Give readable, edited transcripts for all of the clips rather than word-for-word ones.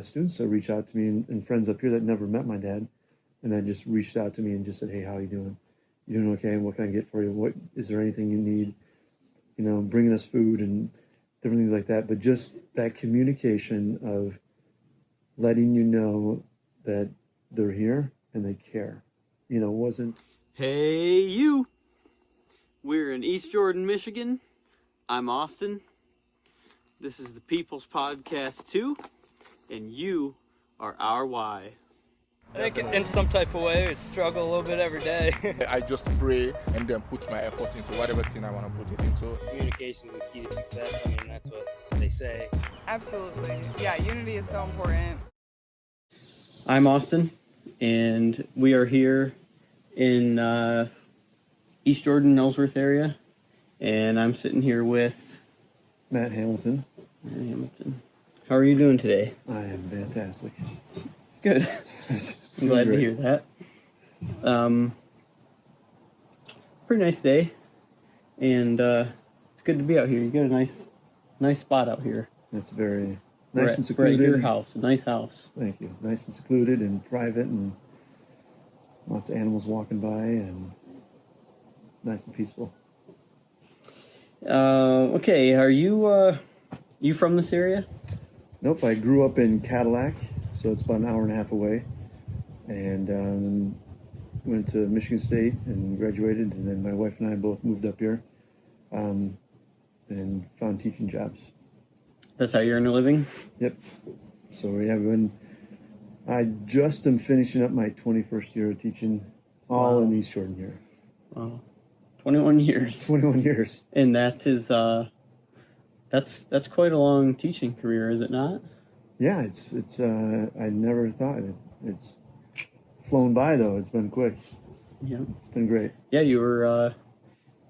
students that reach out to me and friends up here that never met my dad, and then just reached out to me and just said, "Hey, how you doing? You doing okay? And what can I get for you? What is there anything you need? You know, bringing us food and different things like that." But just that communication of letting you know that they're here and they care. You know, wasn't. Hey, you. We're in East Jordan, Michigan. I'm Austin. This is the People's Podcast 2, and you are our why. I think in some type of way, I struggle a little bit every day. I just pray and then put my effort into whatever thing I want to put it into. Communication is the key to success. I mean, that's what they say. Absolutely. Yeah, unity is so important. I'm Austin, and we are here in East Jordan, Ellsworth area, and I'm sitting here with Matt Hamilton. How are you doing today? I am fantastic. Good. I'm glad to hear that. Pretty nice day, and it's good to be out here. You got a nice spot out here. It's very nice and secluded. We're at your house, a nice house. Thank you. Nice and secluded and private, and lots of animals walking by, and nice and peaceful. Okay, are you from this area? Nope, I grew up in Cadillac, so it's about an hour and a half away, and went to Michigan State and graduated, and then my wife and I both moved up here and found teaching jobs. That's how you earn a living? Yep. So I just am finishing up my 21st year of teaching, all in East Jordan here. Wow. 21 years. 21 years. And that is, that's quite a long teaching career, is it not? Yeah, it's I never thought it. It's flown by, though. It's been quick. Yeah. It's been great. Yeah, you were a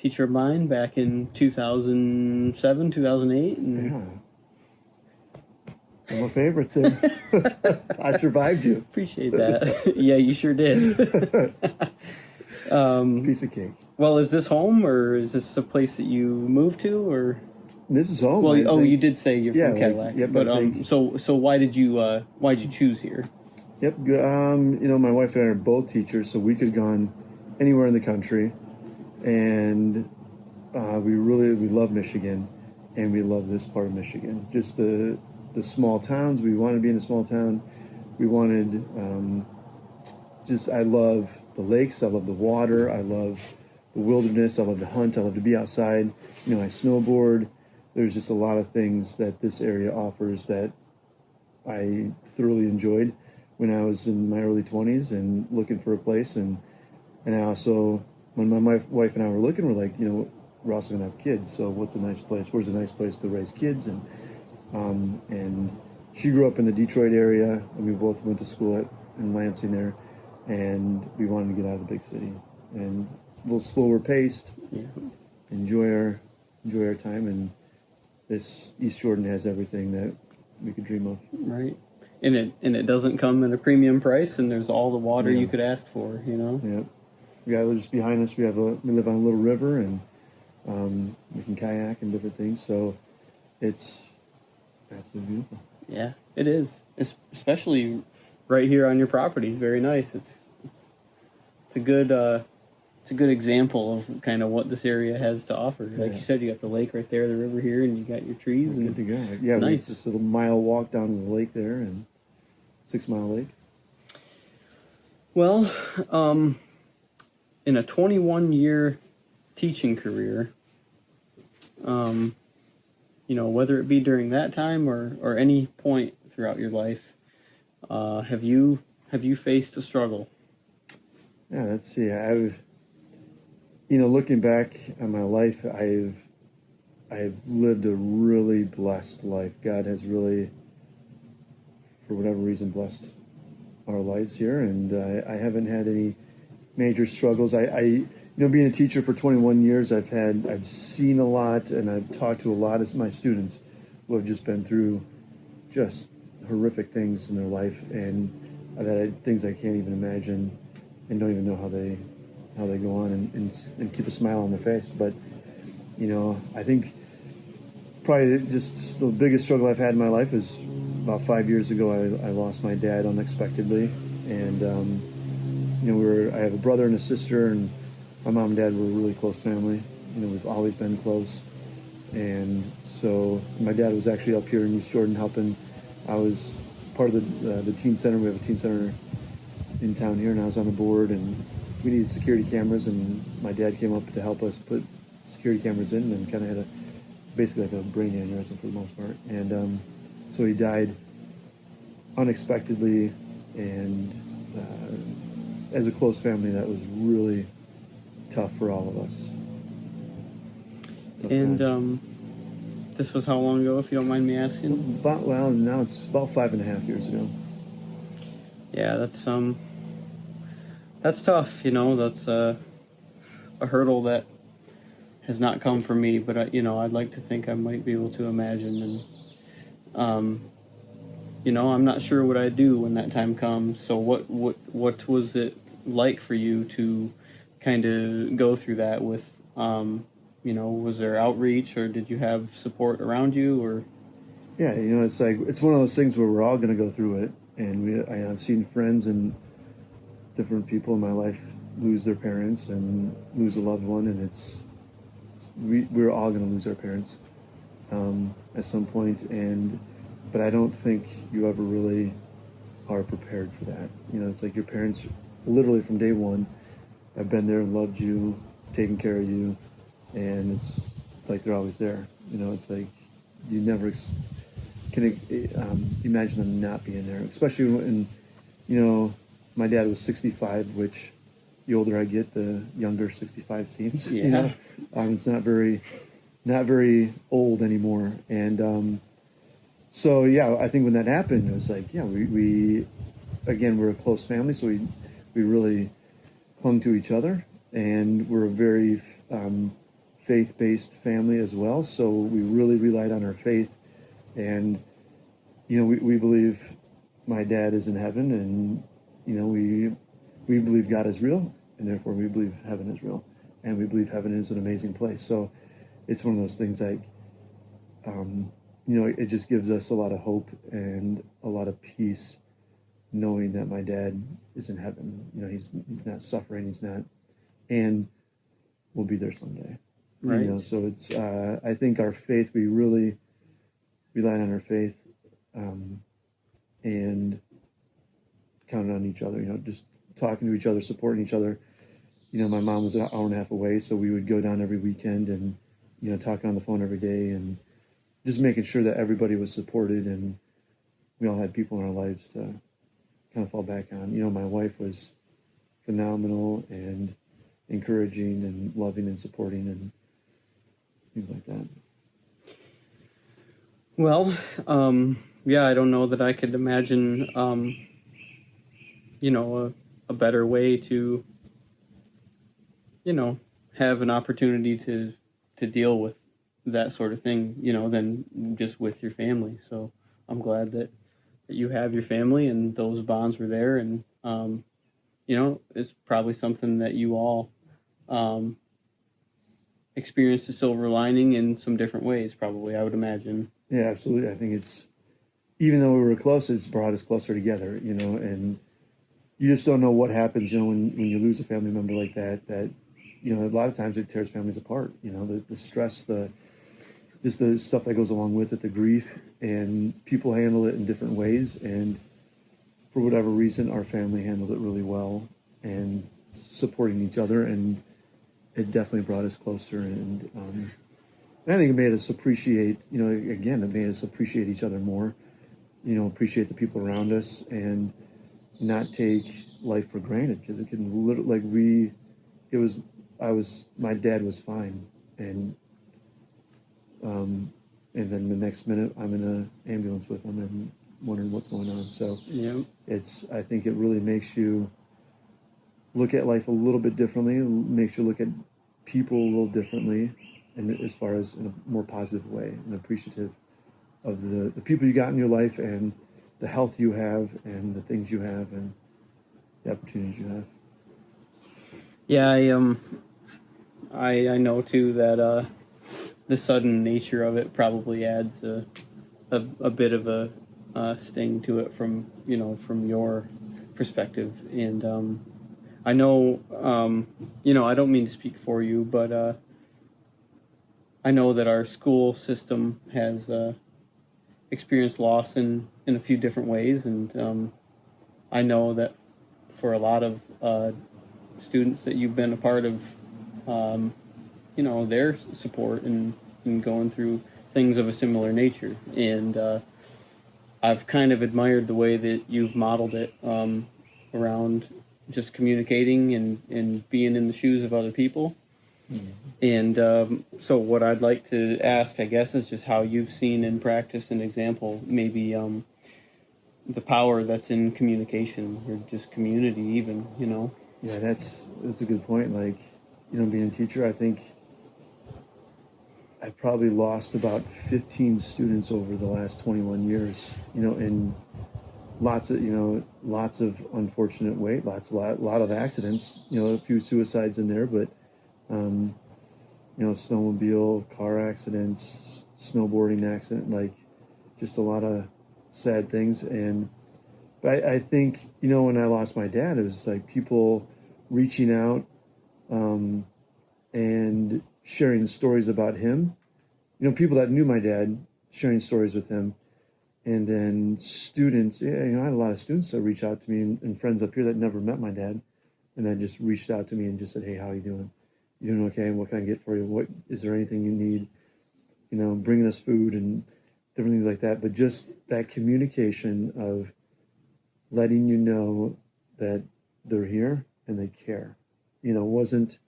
teacher of mine back in 2007, 2008. And yeah. I'm a favorite, too. I survived you. Appreciate that. Yeah, you sure did. Piece of cake. Well, is this home, or is this a place that you moved to, or? This is home. Well, you did say you're from Cadillac. Yeah, but so why'd you choose here? Yep. You know, my wife and I are both teachers, so we could have gone anywhere in the country, and we love Michigan, and we love this part of Michigan. Just the small towns. We wanted to be in a small town. We wanted I love the lakes. I love the water. I love the wilderness. I love to hunt. I love to be outside. You know, I snowboard. There's just a lot of things that this area offers that I thoroughly enjoyed when I was in my early 20s and looking for a place. And I also, when my wife and I were looking, we're like, you know, we're also going to have kids. So what's a nice place? Where's a nice place to raise kids? And she grew up in the Detroit area, and we both went to school in Lansing there. And we wanted to get out of the big city and a little slower paced. Yeah. Enjoy our time, and this East Jordan has everything that we could dream of. Right, and it doesn't come at a premium price, and there's all the water you could ask for. You know. Yeah. Yeah. Just behind us, we live on a little river, and we can kayak and different things. So it's absolutely beautiful. Yeah, it is. Especially right here on your property. It's very nice. It's a good example of kind of what this area has to offer. Like you said, you got the lake right there, the river here, and you got your trees. Good to go. Yeah, nice. It's just a little mile walk down to the lake there, and 6 Mile Lake. Well, in a 21-year teaching career, you know, whether it be during that time or any point throughout your life, have you faced a struggle? Yeah, let's see. Looking back on my life, I've lived a really blessed life. God has really, for whatever reason, blessed our lives here, and I haven't had any major struggles. Being a teacher for 21 years, I've seen a lot, and I've talked to a lot of my students who have just been through just horrific things in their life, and things I can't even imagine, and don't even know how they go on and keep a smile on their face. But I think probably just the biggest struggle I've had in my life is about 5 years ago, I lost my dad unexpectedly, and I have a brother and a sister, and my mom and dad were a really close family. We've always been close, and so my dad was actually up here in East Jordan helping. I was part of the teen center. We have a teen center in town here, and I was on the board, and we needed security cameras, and my dad came up to help us put security cameras in, and kind of had basically like a brain aneurysm for the most part, and so he died unexpectedly, and as a close family, that was really tough for all of us. Tough And time. this was how long ago, if you don't mind me asking? Now it's about 5.5 years ago. Yeah, that's tough. That's a hurdle that has not come for me, but I'd like to think I might be able to imagine. And I'm not sure what I'd do when that time comes. So what was it like for you to kind of go through that with, was there outreach, or did you have support around you, or? Yeah, it's one of those things where we're all going to go through it, and I've seen friends and different people in my life lose their parents and lose a loved one, and we're all going to lose our parents at some point, but I don't think you ever really are prepared for that. It's like your parents, literally from day one, have been there and loved you, taken care of you, and it's like they're always there. It's like you never can imagine them not being there, especially when, my dad was 65, which the older I get, the younger 65 seems. Yeah. It's not very old anymore, and so yeah, I think when that happened, it was like, yeah, we again, we're a close family, so we really clung to each other, and we're a very faith-based family as well. So we really relied on our faith, and we believe my dad is in heaven, and we believe God is real, and therefore we believe heaven is real, and we believe heaven is an amazing place. So it's one of those things like, it just gives us a lot of hope and a lot of peace knowing that my dad is in heaven. He's not suffering, he's not, and we'll be there someday. Right. So it's, I think our faith, we really relied on our faith, and counted on each other, just talking to each other, supporting each other. My mom was an hour and a half away, so we would go down every weekend and, talking on the phone every day, and just making sure that everybody was supported, and we all had people in our lives to kind of fall back on. My wife was phenomenal and encouraging and loving and supporting and things like that. Well, yeah, I don't know that I could imagine, a better way to, have an opportunity to deal with that sort of thing, than just with your family. So I'm glad that you have your family and those bonds were there. And, it's probably something that you all experienced a silver lining in some different ways, probably, I would imagine. Yeah, absolutely. I think even though we were close, it's brought us closer together, and you just don't know what happens, when you lose a family member like that, a lot of times it tears families apart, the stress, just the stuff that goes along with it, the grief, and people handle it in different ways. And for whatever reason, our family handled it really well and supporting each other, and it definitely brought us closer. And I think it made us appreciate, it made us appreciate each other more, appreciate the people around us, and not take life for granted, because it can literally, my dad was fine, and then the next minute I'm in an ambulance with him and wondering what's going on. So Yeah. I think it really makes you look at life a little bit differently, makes you look at people a little differently, and as far as in a more positive way, and appreciative of the people you got in your life, and the health you have, and the things you have, and the opportunities you have. Yeah, I know too that the sudden nature of it probably adds a bit of a staying to it from from your perspective. And I know I don't mean to speak for you, but I know that our school system has experienced loss in a few different ways, and I know that for a lot of students that you've been a part of, their support and going through things of a similar nature. And I've kind of admired the way that you've modeled it around just communicating and being in the shoes of other people. And so what I'd like to ask, I guess, is just how you've seen in practice an example, maybe the power that's in communication or just community even, Yeah, that's a good point. Like, being a teacher, I think I probably lost about 15 students over the last 21 years, and lots of unfortunate a lot of accidents, a few suicides in there, but snowmobile, car accidents, snowboarding accident, like just a lot of sad things. But I think, when I lost my dad, it was like people reaching out and sharing stories about him. People that knew my dad sharing stories with him. And then students, I had a lot of students that reach out to me and friends up here that never met my dad. And then just reached out to me and just said, hey, how are you doing? You doing okay? And what can I get for you? Is there anything you need? Bringing us food and different things like that. But just that communication of letting you know that they're here and they care. Wasn't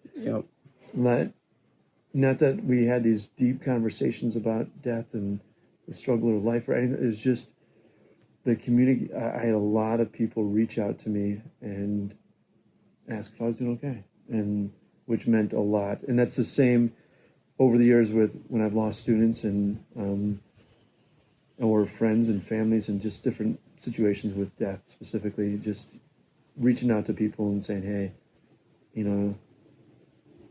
not that we had these deep conversations about death and the struggle of life or anything. It was just the community. I had a lot of people reach out to me and ask if I was doing okay, and which meant a lot. And that's the same over the years with when I've lost students and or friends and families and just different situations with death specifically, just reaching out to people and saying, hey,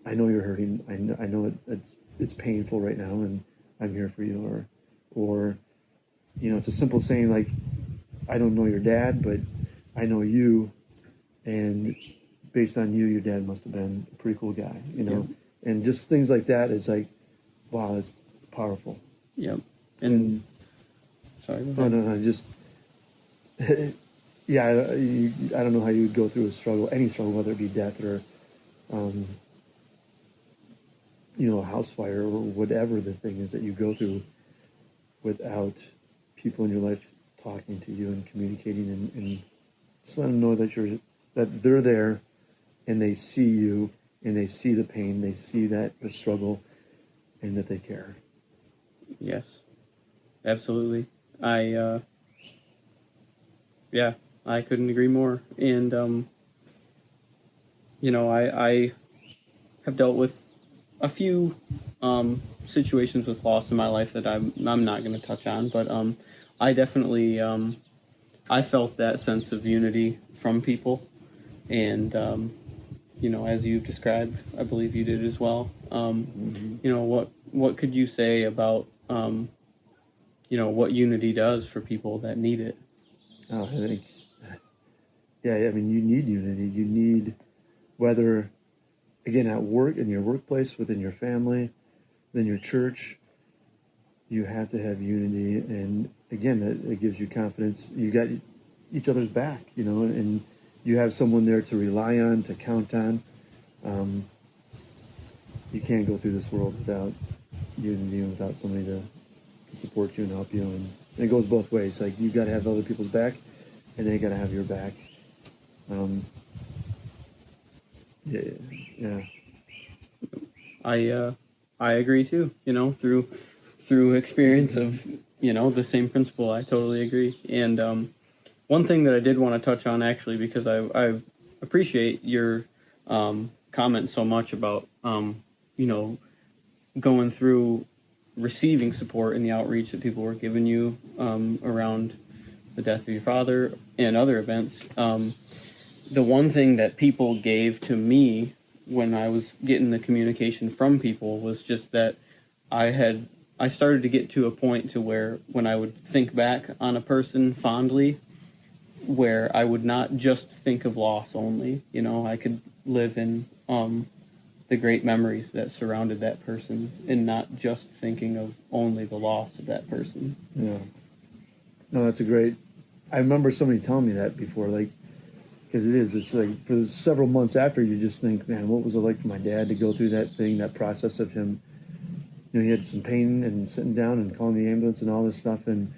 I know you're hurting. I know it's painful right now, and I'm here for you. Or it's a simple saying like, I don't know your dad, but I know you, and based on you, your dad must have been a pretty cool guy, Yeah. And just things like that is like, wow, it's powerful. Yep. And sorry. Go ahead. No, just yeah. I don't know how you would go through any struggle, whether it be death or a house fire or whatever the thing is that you go through, without people in your life talking to you and communicating and just let them know that they're there and they see you and they see the pain, they see the struggle, and that they care. Yes, absolutely. I couldn't agree more. And I have dealt with a few situations with loss in my life that I'm not going to touch on, but I definitely I felt that sense of unity from people, and as you've described, I believe you did as well. What could you say about what unity does for people that need it? Oh, I think, you need unity. You need, whether, again, at work, in your workplace, within your family, within your church, you have to have unity. And again, it gives you confidence. You got each other's back, and you have someone there to rely on, to count on. You can't go through this world without unity and without somebody to support you and help you. And it goes both ways. Like, you got to have other people's back, and they got to have your back. Yeah. I agree too. Through experience of the same principle, I totally agree. And one thing that I did want to touch on, actually, because I appreciate your comments so much about going through receiving support in the outreach that people were giving you around the death of your father and other events. The one thing that people gave to me when I was getting the communication from people was just that I I started to get to a point to where when I would think back on a person fondly, where I would not just think of loss only. You know, I could live in the great memories that surrounded that person and not just thinking of only the loss of that person. Yeah. No, that's a great. I remember somebody telling me that before, like, because it's like for several months after, you just think, man, what was it like for my dad to go through that thing, that process of him. You know, he had some pain and sitting down and calling the ambulance and all this stuff, and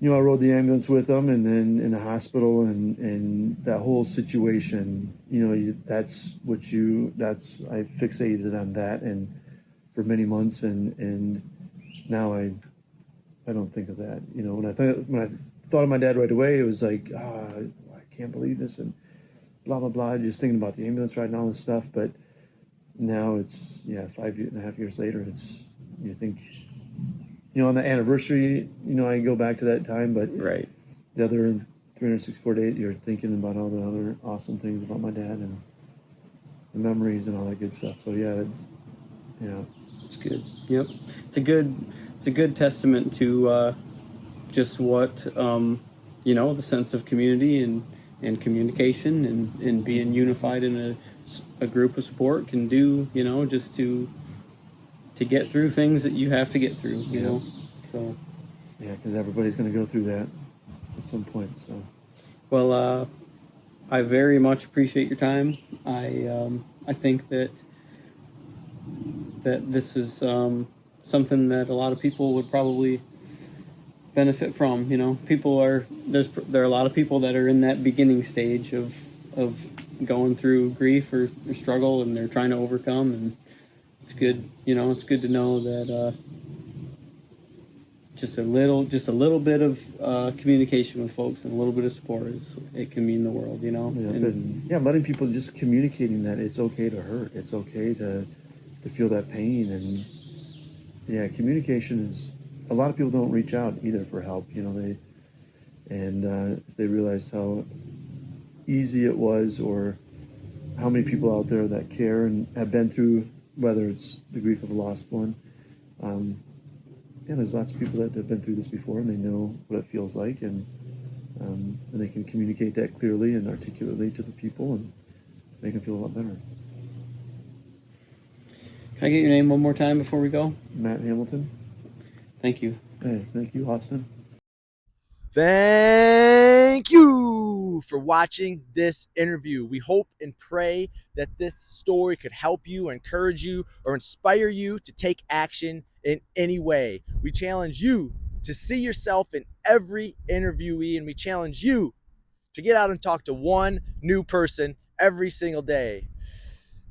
you know, I rode the ambulance with him, and then in the hospital, and that whole situation. You know, that's I fixated on that, and for many months, and now I don't think of that. You know, when I thought of my dad right away, it was like, I can't believe this, and blah blah blah. Just thinking about the ambulance ride and all this stuff. But now it's 5.5 years later. You think, you know, on the anniversary, you know, I go back to that time, but Right. the other 364 days, you're thinking about all the other awesome things about my dad and the memories and all that good stuff. So yeah, It's good. Yep. It's a good testament to just what you know, the sense of community and communication and being unified in a group of support can do, you know, just to get through things that you have to get through, you know. So yeah, because everybody's going to go through that at some point. So well, I very much appreciate your time. I think that this is something that a lot of people would probably benefit from. You know, there are a lot of people that are in that beginning stage of going through grief or struggle, and they're trying to overcome. And it's good, you know, it's good to know that just a little bit of communication with folks and a little bit of support it can mean the world, you know. Yeah, letting people, just communicating that it's okay to hurt, it's okay to feel that pain, and yeah, communication is. A lot of people don't reach out either for help, you know. If they realized how easy it was, or how many people out there that care and have been through, whether it's the grief of a lost one. There's lots of people that have been through this before, and they know what it feels like, and they can communicate that clearly and articulately to the people and make them feel a lot better. Can I get your name one more time before we go? Matt Hamilton. Thank you. Hey, thank you, Austin. Thank you for watching this interview. We hope and pray that this story could help you, encourage you, or inspire you to take action in any way. We challenge you to see yourself in every interviewee, and we challenge you to get out and talk to one new person every single day.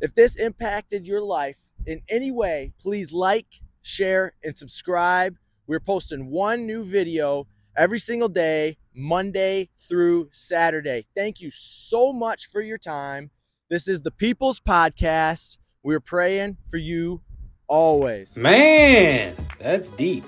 If this impacted your life in any way, please like, share, and subscribe. We're posting one new video every single day, Monday through Saturday. Thank you so much for your time. This is the People's Podcast. We're praying for you always. Man, that's deep.